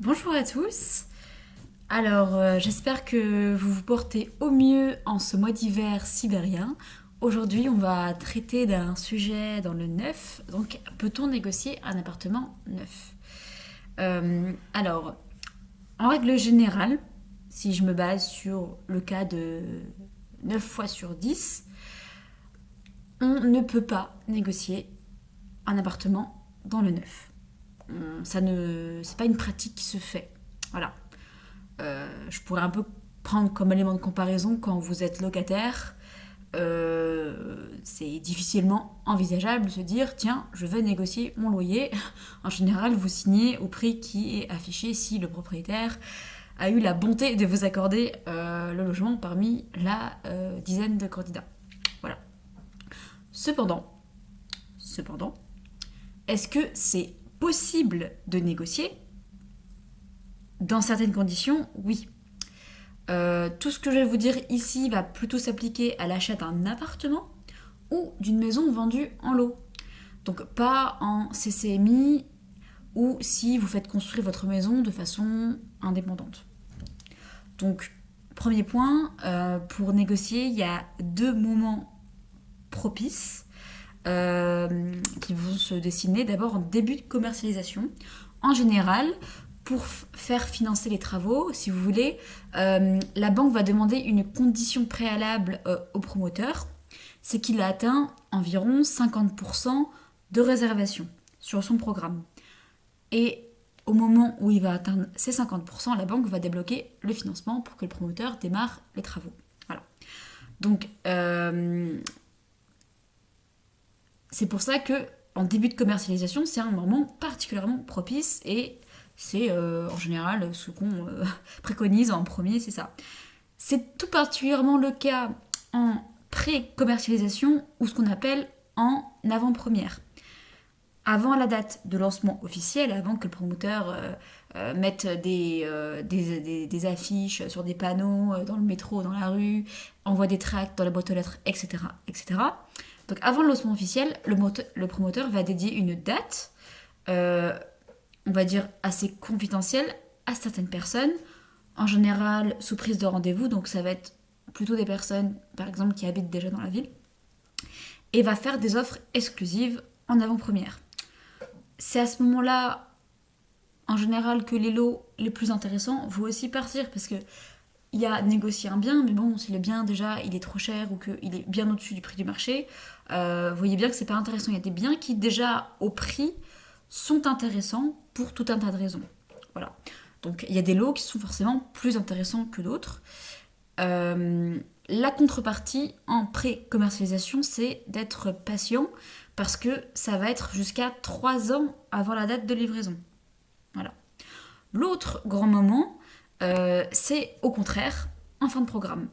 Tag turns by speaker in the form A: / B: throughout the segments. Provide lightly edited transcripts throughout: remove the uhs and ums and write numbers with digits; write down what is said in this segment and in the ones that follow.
A: Bonjour à tous. Alors, j'espère que vous vous portez au mieux en ce mois d'hiver sibérien. Aujourd'hui, on va traiter d'un sujet dans le neuf. Donc, peut-on négocier un appartement neuf? Alors, en règle générale, si je me base sur le cas de 9 fois sur 10, on ne peut pas négocier un appartement dans le neuf. C'est pas une pratique qui se fait. Voilà. Je pourrais un peu prendre comme élément de comparaison quand vous êtes locataire. C'est difficilement envisageable de se dire tiens, je vais négocier mon loyer. En général, vous signez au prix qui est affiché si le propriétaire a eu la bonté de vous accorder le logement parmi la dizaine de candidats. Voilà. Cependant, est-ce que c'est possible de négocier? Dans certaines conditions, oui. Tout ce que je vais vous dire ici va plutôt s'appliquer à l'achat d'un appartement ou d'une maison vendue en lot. Donc pas en CCMI ou si vous faites construire votre maison de façon indépendante. Donc premier point, pour négocier, il y a deux moments propices qui vont se dessiner. D'abord en début de commercialisation. En général, pour faire financer les travaux, si vous voulez, la banque va demander une condition préalable au promoteur, c'est qu'il a atteint environ 50% de réservation sur son programme. Et au moment où il va atteindre ces 50%, la banque va débloquer le financement pour que le promoteur démarre les travaux. Voilà. Donc, c'est pour ça que en début de commercialisation, c'est un moment particulièrement propice et c'est en général ce qu'on préconise en premier, c'est ça. C'est tout particulièrement le cas en pré-commercialisation ou ce qu'on appelle en avant-première. Avant la date de lancement officiel, avant que le promoteur mette des affiches sur des panneaux, dans le métro, dans la rue, envoie des tracts dans la boîte aux lettres, etc. etc. Donc avant le lancement officiel, le promoteur va dédier une date, on va dire assez confidentielle, à certaines personnes, en général sous prise de rendez-vous, donc ça va être plutôt des personnes, par exemple, qui habitent déjà dans la ville, et va faire des offres exclusives en avant-première. C'est à ce moment-là, en général, que les lots les plus intéressants vont aussi partir, parce que il y a négocier un bien, mais bon, si le bien déjà il est trop cher ou qu'il est bien au-dessus du prix du marché, vous voyez bien que c'est pas intéressant. Il y a des biens qui déjà au prix sont intéressants pour tout un tas de raisons. Voilà. Donc il y a des lots qui sont forcément plus intéressants que d'autres. La contrepartie en pré-commercialisation, c'est d'être patient parce que ça va être jusqu'à 3 ans avant la date de livraison. Voilà. L'autre grand moment, c'est au contraire en fin de programme.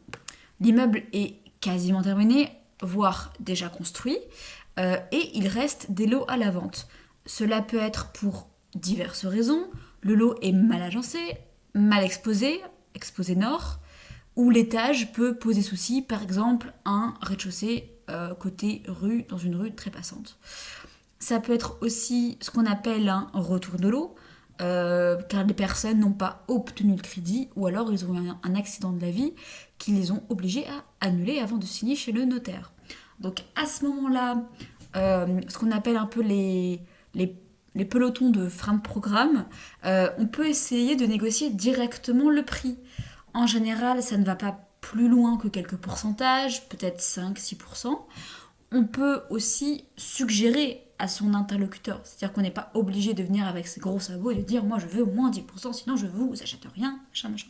A: L'immeuble est quasiment terminé, voire déjà construit, et il reste des lots à la vente. Cela peut être pour diverses raisons. Le lot est mal agencé, mal exposé, exposé nord, ou l'étage peut poser souci, par exemple un rez-de-chaussée côté rue, dans une rue très passante. Ça peut être aussi ce qu'on appelle un retour de lot, car les personnes n'ont pas obtenu le crédit ou alors ils ont eu un accident de la vie qui les ont obligés à annuler avant de signer chez le notaire. Donc à ce moment-là, ce qu'on appelle un peu les pelotons de fin de programme, on peut essayer de négocier directement le prix. En général, ça ne va pas plus loin que quelques pourcentages, peut-être 5-6%. On peut aussi suggérer à son interlocuteur, c'est-à-dire qu'on n'est pas obligé de venir avec ses gros sabots et de dire moi je veux au moins 10%, sinon je vous achète rien, machin, machin.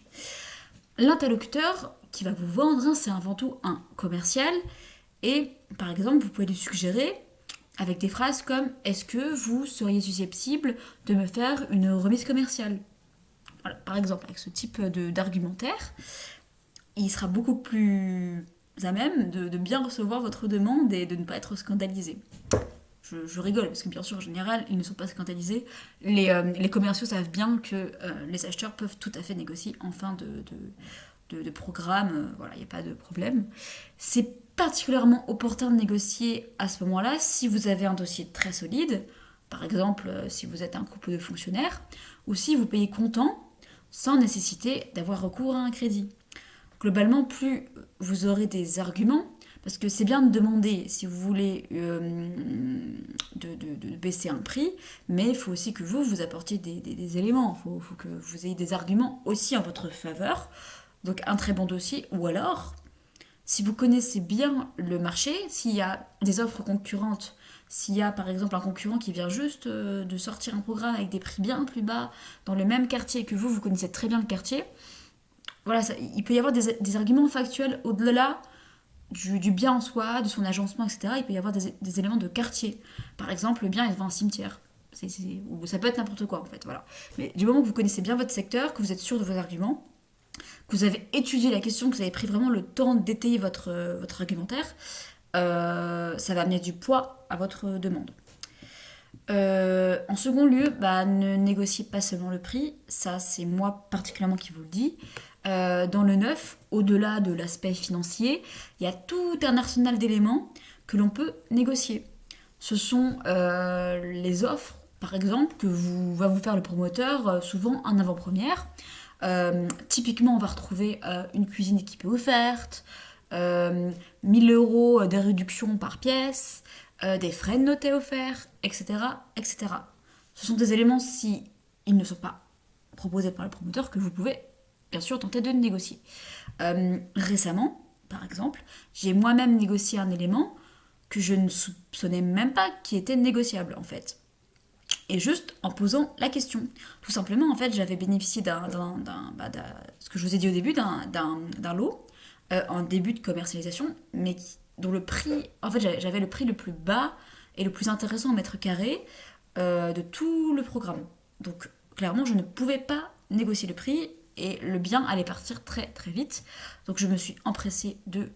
A: L'interlocuteur qui va vous vendre, c'est avant tout un commercial et par exemple vous pouvez lui suggérer avec des phrases comme est-ce que vous seriez susceptible de me faire une remise commerciale? Voilà, par exemple, avec ce type d'argumentaire, il sera beaucoup plus à même de bien recevoir votre demande et de ne pas être scandalisé. Je rigole, parce que bien sûr, en général, ils ne sont pas scandalisés. Les commerciaux savent bien que les acheteurs peuvent tout à fait négocier en fin de programme. Voilà, il n'y a pas de problème. C'est particulièrement opportun de négocier à ce moment-là si vous avez un dossier très solide. Par exemple, si vous êtes un couple de fonctionnaires, ou si vous payez comptant sans nécessité d'avoir recours à un crédit. Globalement, plus vous aurez des arguments, parce que c'est bien de demander si vous voulez de baisser un prix, mais il faut aussi que vous apportiez des éléments, il faut que vous ayez des arguments aussi en votre faveur. Donc un très bon dossier, ou alors, si vous connaissez bien le marché, s'il y a des offres concurrentes, s'il y a par exemple un concurrent qui vient juste de sortir un programme avec des prix bien plus bas dans le même quartier que vous connaissez très bien le quartier, voilà, il peut y avoir des arguments factuels au-delà du bien en soi, de son agencement, etc. Il peut y avoir des éléments de quartier. Par exemple, le bien est devant un cimetière. Ou ça peut être n'importe quoi en fait. Voilà. Mais du moment que vous connaissez bien votre secteur, que vous êtes sûr de vos arguments, que vous avez étudié la question, que vous avez pris vraiment le temps d'étayer votre argumentaire, ça va amener du poids à votre demande. En second lieu, ne négociez pas seulement le prix, ça c'est moi particulièrement qui vous le dis. Dans le neuf, au-delà de l'aspect financier, il y a tout un arsenal d'éléments que l'on peut négocier. Ce sont les offres, par exemple, va vous faire le promoteur, souvent en avant-première. Typiquement, on va retrouver une cuisine équipée offerte, 1000 € de réduction par pièce, des frais de notaire offerts, etc., etc. Ce sont des éléments, si ils ne sont pas proposés par le promoteur, que vous pouvez bien sûr tenter de négocier. Récemment, par exemple, j'ai moi-même négocié un élément que je ne soupçonnais même pas qui était négociable en fait. Et juste en posant la question. Tout simplement, en fait, j'avais bénéficié ce que je vous ai dit au début, d'un lot en début de commercialisation, mais dont le prix, en fait, j'avais le prix le plus bas et le plus intéressant au mètre carré de tout le programme. Donc, clairement, je ne pouvais pas négocier le prix et le bien allait partir très très vite. Donc, je me suis empressée de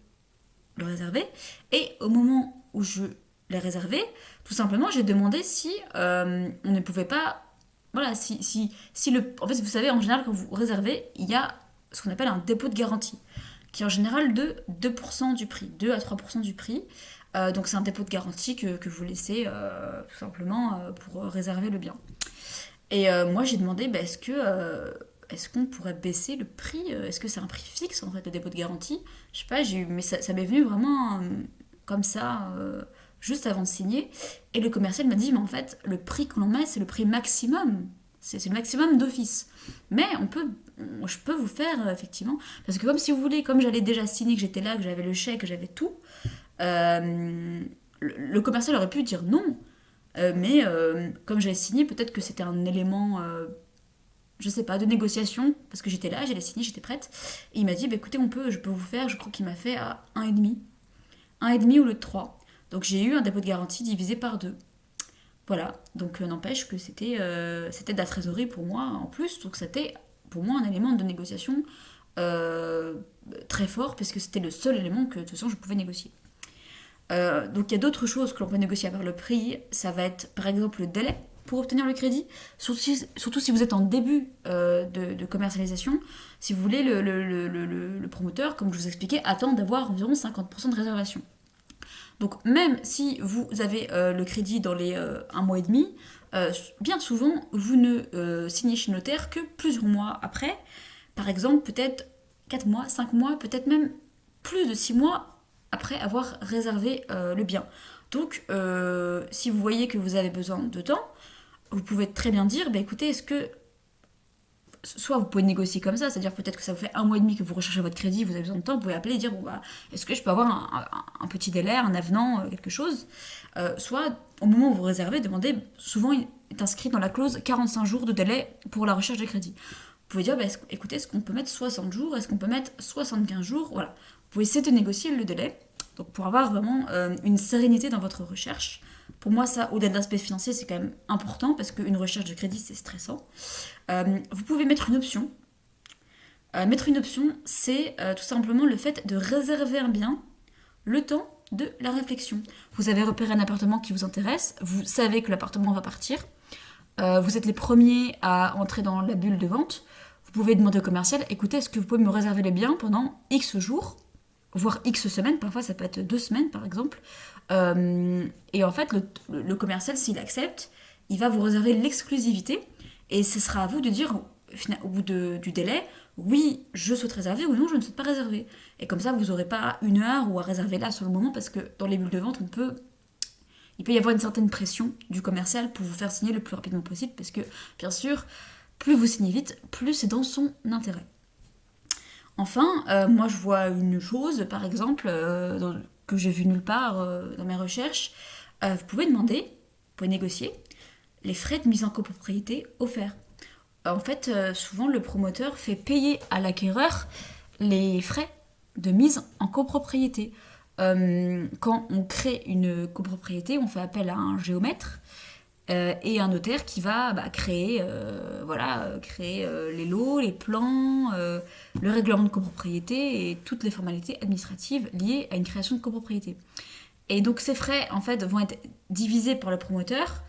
A: le réserver. Et au moment où je l'ai réservé, tout simplement, j'ai demandé si on ne pouvait pas... Voilà, si le... En fait, vous savez, en général, quand vous réservez, il y a ce qu'on appelle un dépôt de garantie, qui est en général de 2% du prix, 2 à 3% du prix. Donc c'est un dépôt de garantie que vous laissez tout simplement pour réserver le bien. Et moi j'ai demandé, est-ce qu'on pourrait baisser le prix? Est-ce que c'est un prix fixe en fait le dépôt de garantie? Je sais pas, mais ça m'est venu vraiment comme ça, juste avant de signer. Et le commercial m'a dit, mais en fait le prix que l'on met c'est le prix maximum. C'est le maximum d'office. Mais je peux vous faire, effectivement... Parce que comme si vous voulez, comme j'allais déjà signer, que j'étais là, que j'avais le chèque, que j'avais tout, le commercial aurait pu dire non. Mais comme j'avais signé, peut-être que c'était un élément, je sais pas, de négociation. Parce que j'étais là, j'allais signer, j'étais prête. Et il m'a dit, écoutez, je peux vous faire, je crois qu'il m'a fait à 1,5. 1,5 au lieu de 3. Donc j'ai eu un dépôt de garantie divisé par 2. Voilà, donc n'empêche que c'était de la trésorerie pour moi en plus, donc c'était pour moi un élément de négociation très fort, puisque c'était le seul élément que de toute façon je pouvais négocier. Donc il y a d'autres choses que l'on peut négocier par le prix, ça va être par exemple le délai pour obtenir le crédit, surtout si vous êtes en début de commercialisation, si vous voulez le promoteur, comme je vous expliquais, attend d'avoir environ 50% de réservation. Donc même si vous avez le crédit dans les 1 mois et demi, bien souvent, vous ne signez chez le notaire que plusieurs mois après. Par exemple, peut-être 4 mois, 5 mois, peut-être même plus de 6 mois après avoir réservé le bien. Donc, si vous voyez que vous avez besoin de temps, vous pouvez très bien dire, écoutez, est-ce que... Soit vous pouvez négocier comme ça, c'est-à-dire peut-être que ça vous fait 1 mois et demi que vous recherchez votre crédit, vous avez besoin de temps, vous pouvez appeler et dire est-ce que je peux avoir un petit délai, un avenant, quelque chose. Soit au moment où vous réservez, demandez, souvent il est inscrit dans la clause 45 jours de délai pour la recherche de crédit. Vous pouvez dire écoutez, est-ce qu'on peut mettre 60 jours, est-ce qu'on peut mettre 75 jours, voilà. Vous pouvez essayer de négocier le délai, donc pour avoir vraiment une sérénité dans votre recherche. Pour moi, ça, au-delà de l'aspect financier, c'est quand même important parce qu'une recherche de crédit, c'est stressant. Vous pouvez mettre une option. Mettre une option, c'est tout simplement le fait de réserver un bien le temps de la réflexion. Vous avez repéré un appartement qui vous intéresse, vous savez que l'appartement va partir, vous êtes les premiers à entrer dans la bulle de vente, vous pouvez demander au commercial, écoutez, est-ce que vous pouvez me réserver les biens pendant X jours, voire X semaines, parfois ça peut être 2 semaines par exemple. Et en fait, le commercial, s'il accepte, il va vous réserver l'exclusivité Et ce sera à vous de dire, au bout du délai, oui, je souhaite réserver ou non, je ne souhaite pas réserver. Et comme ça, vous n'aurez pas une heure ou à réserver là sur le moment, parce que dans les bulles de vente, il peut y avoir une certaine pression du commercial pour vous faire signer le plus rapidement possible, parce que, bien sûr, plus vous signez vite, plus c'est dans son intérêt. Enfin, moi je vois une chose, par exemple, que j'ai vue nulle part dans mes recherches. Vous pouvez demander, vous pouvez négocier les frais de mise en copropriété offerts. En fait, souvent le promoteur fait payer à l'acquéreur les frais de mise en copropriété. Quand on crée une copropriété, on fait appel à un géomètre et un notaire qui va créer, créer les lots, les plans, le règlement de copropriété et toutes les formalités administratives liées à une création de copropriété. Et donc ces frais en fait vont être divisés par le promoteur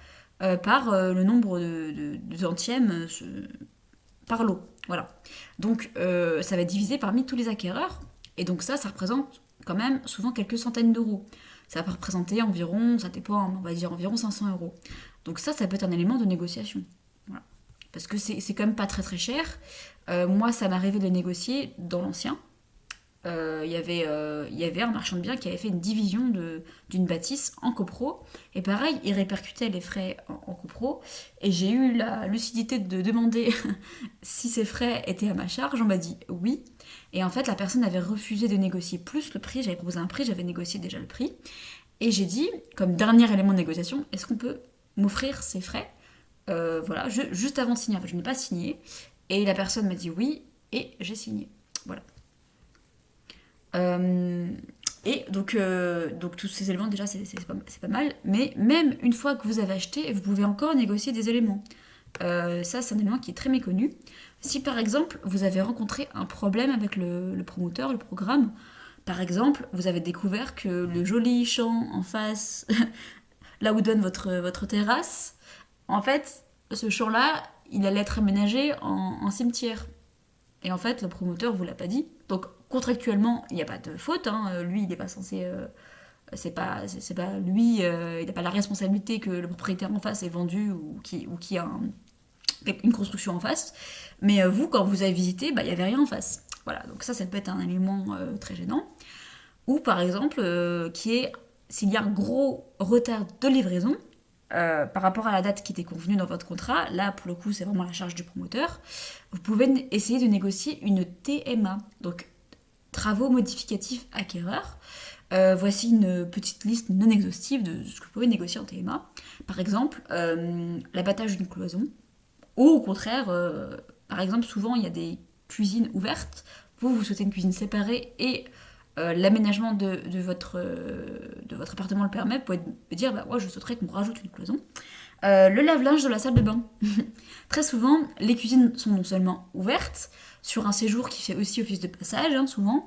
A: par le nombre de centièmes par lot. Voilà. Donc ça va être divisé parmi tous les acquéreurs et donc ça représente quand même souvent quelques centaines d'euros. Ça va représenter environ, ça dépend, on va dire environ 500 euros. Donc ça peut être un élément de négociation. Voilà. Parce que c'est quand même pas très très cher. Moi, ça m'arrivait de négocier dans l'ancien. Il y avait un marchand de biens qui avait fait une division d'une bâtisse en copro. Et pareil, il répercutait les frais en copro. Et j'ai eu la lucidité de demander si ces frais étaient à ma charge. On m'a dit oui. Et en fait, la personne avait refusé de négocier plus le prix. J'avais proposé un prix, j'avais négocié déjà le prix. Et j'ai dit, comme dernier élément de négociation, est-ce qu'on peut m'offrir ces frais juste avant de signer. Enfin, je n'ai pas signé. Et la personne m'a dit oui. Et j'ai signé. Voilà. Et donc tous ces éléments déjà c'est pas mal, mais même une fois que vous avez acheté, vous pouvez encore négocier des éléments. Ça c'est un élément qui est très méconnu. Si par exemple vous avez rencontré un problème avec le promoteur, le programme, par exemple vous avez découvert que le joli champ en face, là où donne votre terrasse, en fait ce champ là il allait être aménagé en cimetière. Et en fait le promoteur vous l'a pas dit, donc contractuellement, il n'y a pas de faute. Lui, il n'est pas censé. C'est pas lui. Il n'a pas la responsabilité que le propriétaire en face ait vendu ou qui a une construction en face. Mais vous, quand vous avez visité, il n'y avait rien en face. Voilà. Donc ça peut être un élément très gênant. Ou par exemple, s'il y a un gros retard de livraison par rapport à la date qui était convenue dans votre contrat, là pour le coup c'est vraiment la charge du promoteur. Vous pouvez essayer de négocier une TMA. Donc travaux modificatifs acquéreurs. Voici une petite liste non exhaustive de ce que vous pouvez négocier en TMA. Par exemple, l'abattage d'une cloison. Ou au contraire, par exemple, souvent il y a des cuisines ouvertes. Vous souhaitez une cuisine séparée et l'aménagement de votre appartement le permet. Vous pouvez dire, moi je souhaiterais qu'on rajoute une cloison. Le lave-linge de la salle de bain. Très souvent, les cuisines sont non seulement ouvertes, sur un séjour qui fait aussi office de passage, souvent,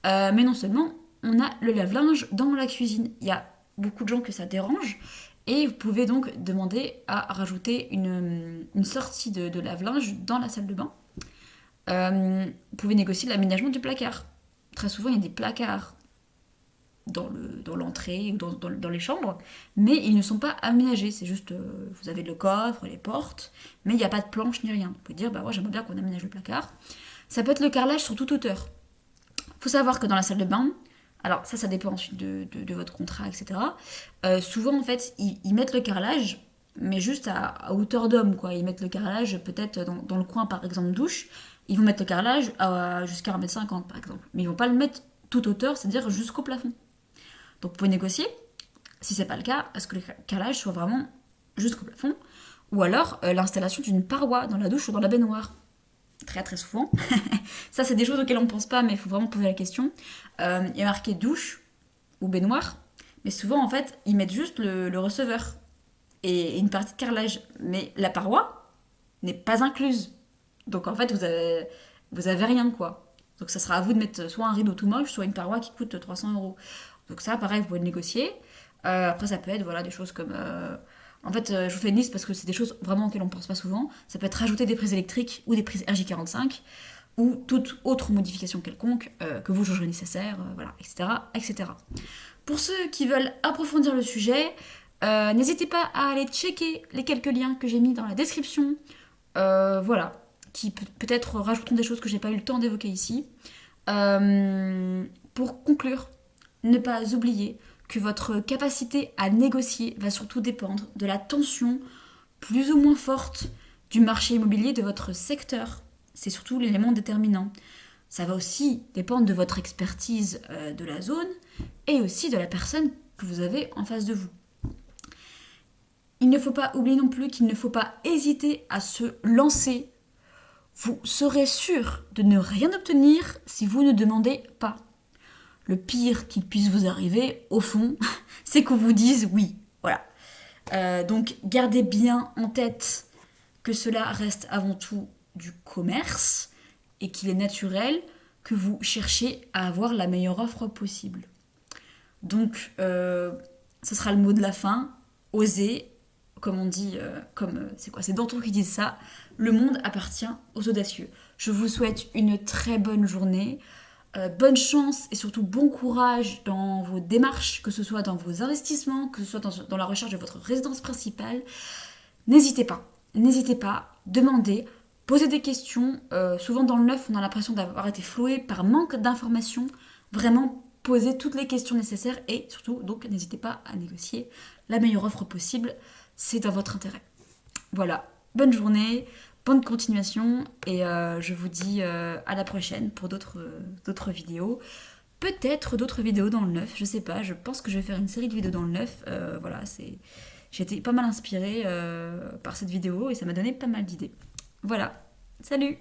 A: mais non seulement, on a le lave-linge dans la cuisine. Il y a beaucoup de gens que ça dérange, et vous pouvez donc demander à rajouter une sortie de lave-linge dans la salle de bain. Vous pouvez négocier l'aménagement du placard. Très souvent, il y a des placards dans l'entrée ou dans les chambres, mais ils ne sont pas aménagés. C'est juste, vous avez le coffre, les portes, mais il n'y a pas de planche ni rien. Vous pouvez dire, moi j'aimerais bien qu'on aménage le placard. Ça peut être le carrelage sur toute hauteur. Il faut savoir que dans la salle de bain, alors ça dépend ensuite de votre contrat, etc. Souvent, en fait, ils mettent le carrelage, mais juste à hauteur d'homme, quoi. Ils mettent le carrelage peut-être dans le coin, par exemple, douche. Ils vont mettre le carrelage jusqu'à 1,50 m, par exemple. Mais ils vont pas le mettre toute hauteur, c'est-à-dire jusqu'au plafond. Donc vous pouvez négocier, si c'est pas le cas, à ce que le carrelage soit vraiment jusqu'au plafond, ou alors l'installation d'une paroi dans la douche ou dans la baignoire. Très très souvent. Ça c'est des choses auxquelles on ne pense pas, mais il faut vraiment poser la question. Il y a marqué douche ou baignoire, mais souvent en fait ils mettent juste le receveur et une partie de carrelage, mais la paroi n'est pas incluse. Donc en fait vous avez rien, quoi. Donc ça sera à vous de mettre soit un rideau tout moche, soit une paroi qui coûte 300 euros. Donc ça, pareil, vous pouvez le négocier. Après, ça peut être des choses comme... En fait, je vous fais une liste parce que c'est des choses vraiment auxquelles on ne pense pas souvent. Ça peut être rajouter des prises électriques ou des prises RJ45 ou toute autre modification quelconque que vous jugerez nécessaire, etc., etc. Pour ceux qui veulent approfondir le sujet, n'hésitez pas à aller checker les quelques liens que j'ai mis dans la description voilà, qui peut-être rajouteront des choses que j'ai pas eu le temps d'évoquer ici. Pour conclure, ne pas oublier que votre capacité à négocier va surtout dépendre de la tension plus ou moins forte du marché immobilier de votre secteur. C'est surtout l'élément déterminant. Ça va aussi dépendre de votre expertise de la zone et aussi de la personne que vous avez en face de vous. Il ne faut pas oublier non plus qu'il ne faut pas hésiter à se lancer. Vous serez sûr de ne rien obtenir si vous ne demandez pas. Le pire qui puisse vous arriver, au fond, c'est qu'on vous dise oui. Voilà. Donc gardez bien en tête que cela reste avant tout du commerce et qu'il est naturel que vous cherchiez à avoir la meilleure offre possible. Donc, ce sera le mot de la fin. Osez, comme on dit, c'est Danton qui dit ça, le monde appartient aux audacieux. Je vous souhaite une très bonne journée, bonne chance et surtout bon courage dans vos démarches, que ce soit dans vos investissements, que ce soit dans la recherche de votre résidence principale. N'hésitez pas, demandez, posez des questions. Souvent dans le neuf, on a l'impression d'avoir été floué par manque d'informations. Vraiment, posez toutes les questions nécessaires et surtout, donc, n'hésitez pas à négocier la meilleure offre possible. C'est dans votre intérêt. Voilà, bonne journée, bonne continuation et je vous dis à la prochaine pour d'autres vidéos. Peut-être d'autres vidéos dans le neuf, je sais pas, je pense que je vais faire une série de vidéos dans le neuf. Voilà, j'ai été pas mal inspirée par cette vidéo et ça m'a donné pas mal d'idées. Voilà, salut!